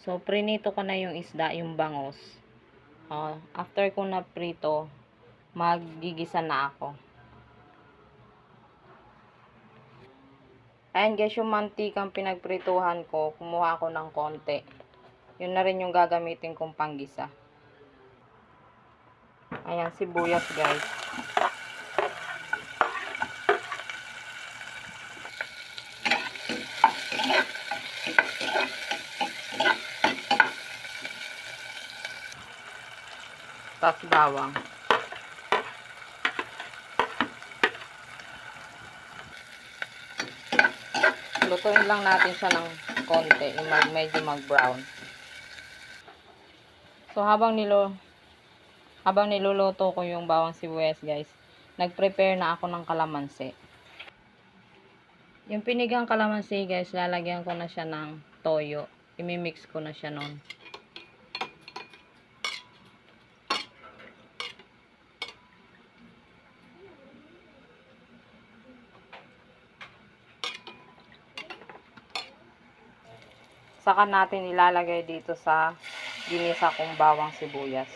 So, prinito ko na yung isda, yung bangos. After ko na prito, maggigisa na ako. Ayan guys, yung mantikang pinagprituhan ko, kumuha ako ng konti. Yun na rin yung gagamitin kong panggisa. Ayan, sibuyas guys. Tapos bawang. Lutuin lang natin siya ng konti, yung medyo mag-brown. So, habang niluluto ko yung bawang sibuyas, guys, nag-prepare na ako ng kalamansi. Yung pinigang kalamansi, guys, lalagyan ko na siya ng toyo. Imimix ko na siya nun. Saka natin ilalagay dito sa ginisa kong bawang sibuyas.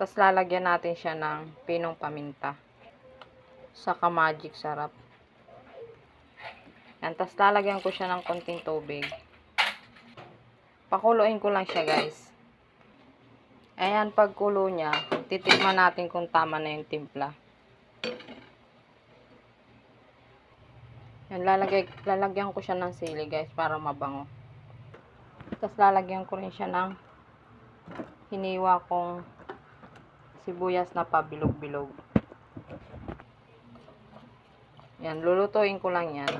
Tapos lalagyan natin siya ng pinong paminta. Saka magic sarap. Yan, tapos lalagyan ko siya ng konting tubig. Pakuluin ko lang siya guys. Ayan, pagkulo niya, titikman natin kung tama na yung timpla. Yan, lalagyan ko siya ng sili guys para mabango. Tapos lalagyan ko rin siya ng hiniwa kong sibuyas na pabilog-bilog. Yan, lulutuin ko lang yan.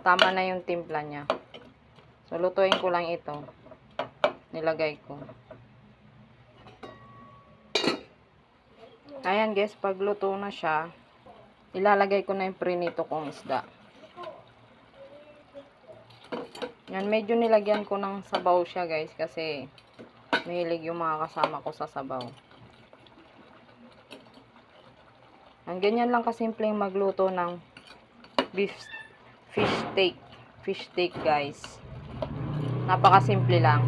Tama na yung timpla niya. So, lutuin ko lang ito. Nilagay ko. Ayan guys, pag luto na siya, ilalagay ko na yung prinito kong isda. Yan, medyo nilagyan ko ng sabaw siya guys kasi mahilig yung mga kasama ko sa sabaw. Ang ganyan lang kasimpleng magluto ng fish steak guys. Napakasimple lang.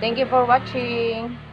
Thank you for watching.